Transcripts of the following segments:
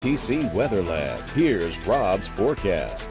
TC Weather Lab. Here's Rob's forecast.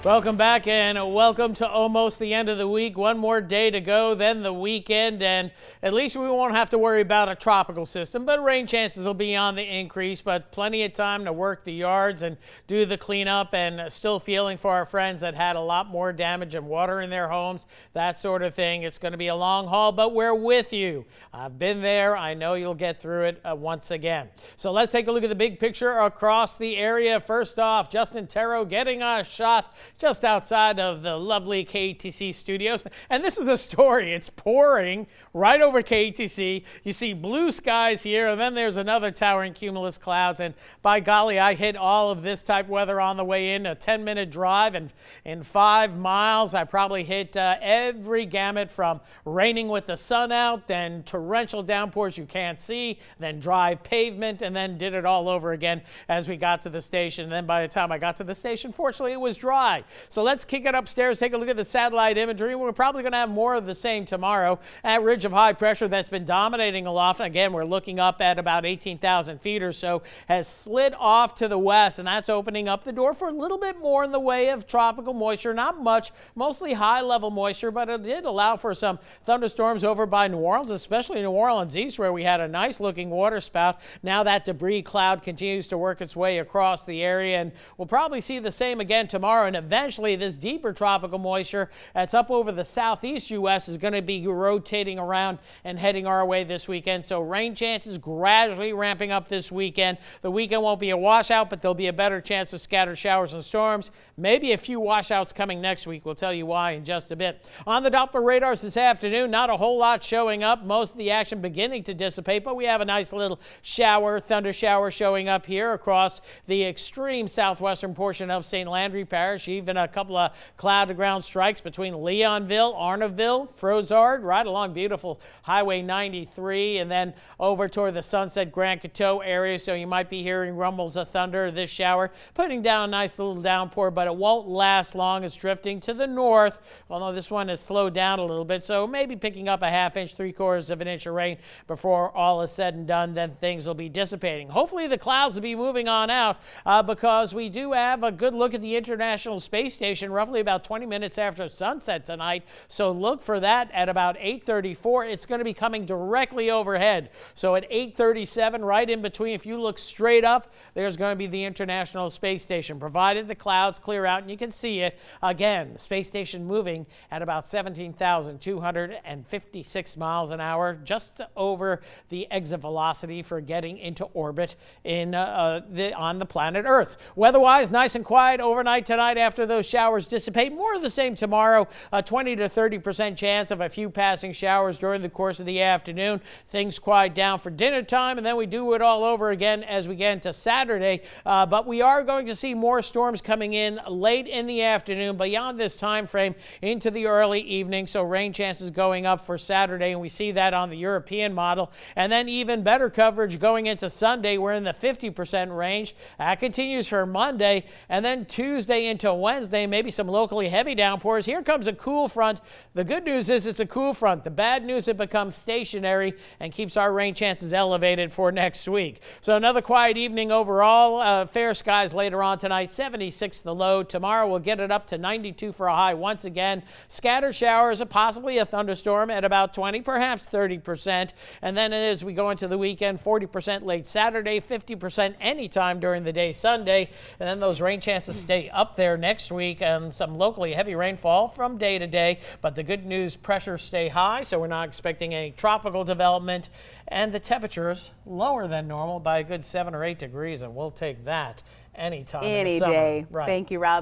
Welcome back and welcome to almost the end of the week. One more day to go, then the weekend, and at least we won't have to worry about a tropical system, but rain chances will be on the increase, but plenty of time to work the yards and do the cleanup, and still feeling for our friends that had a lot more damage and water in their homes, that sort of thing. It's going to be a long haul, but we're with you. I've been there. I know you'll get through it once again. So let's take a look at the big picture across the area. First off, Justin Terro getting a shot just outside of the lovely KTC studios. And this is the story. It's pouring right over KTC. You see blue skies here, and then there's another towering cumulus clouds. And by golly, I hit all of this type weather on the way in, a 10-minute drive. And in 5 miles, I probably hit every gamut from raining with the sun out, then torrential downpours you can't see, then dry pavement, and then did it all over again as we got to the station. And then by the time I got to the station, fortunately, it was dry. So let's kick it upstairs, take a look at the satellite imagery. We're probably going to have more of the same tomorrow. That ridge of high pressure that's been dominating aloft, again, we're looking up at about 18,000 feet or so, has slid off to the west, and that's opening up the door for a little bit more in the way of tropical moisture. Not much, mostly high-level moisture, but it did allow for some thunderstorms over by New Orleans, especially New Orleans East, where we had a nice-looking water spout. Now that debris cloud continues to work its way across the area, and we'll probably see the same again tomorrow, and eventually this deeper tropical moisture that's up over the southeast U.S. is going to be rotating around and heading our way this weekend. So rain chances gradually ramping up this weekend. The weekend won't be a washout, but there'll be a better chance of scattered showers and storms. Maybe a few washouts coming next week. We'll tell you why in just a bit. On the Doppler radars this afternoon, not a whole lot showing up. Most of the action beginning to dissipate, but we have a nice little shower, thunder shower showing up here across the extreme southwestern portion of St. Landry Parish. Even a couple of cloud-to-ground strikes between Leonville, Arnaville, Frozard, right along beautiful Highway 93, and then over toward the Sunset Grand Coteau area. So you might be hearing rumbles of thunder. This shower putting down a nice little downpour, but it won't last long. It's drifting to the north, although this one has slowed down a little bit. So maybe picking up a ½ inch, 3/4 of an inch of rain before all is said and done. Then things will be dissipating. Hopefully the clouds will be moving on out because we do have a good look at the International Space Station roughly about 20 minutes after sunset tonight. So look for that at about 8:34. It's going to be coming directly overhead. So at 8:37, right in between, if you look straight up, there's going to be the International Space Station, provided the clouds clear out and you can see it. Again, the space station moving at about 17,256 miles an hour, just over the exit velocity for getting into orbit on the planet Earth. Weather-wise, nice and quiet overnight tonight after those showers dissipate. More of the same tomorrow, a 20 to 30% chance of a few passing showers during the course of the afternoon. Things quiet down for dinner time, and then we do it all over again as we get into Saturday. But we are going to see more storms coming in late in the afternoon, beyond this time frame into the early evening. So rain chances going up for Saturday, and we see that on the European model. And then even better coverage going into Sunday. We're in the 50% range. That continues for Monday, and then Tuesday into Wednesday, maybe some locally heavy downpours. Here comes a cool front. The good news is it's a cool front. The bad news, it becomes stationary and keeps our rain chances elevated for next week. So another quiet evening overall. Fair skies later on tonight, 76 the low. Tomorrow we'll get it up to 92 for a high once again. Scattered showers, possibly a thunderstorm at about 20, perhaps 30%. And then as we go into the weekend, 40% late Saturday, 50% anytime during the day Sunday. And then those rain chances stay up there next week, and some locally heavy rainfall from day to day. But the good news, pressures stay high, so we're not expecting any tropical development, and the temperatures lower than normal by a good 7 or 8 degrees, and we'll take that anytime in the summer. Any day. Right. Thank you, Rob.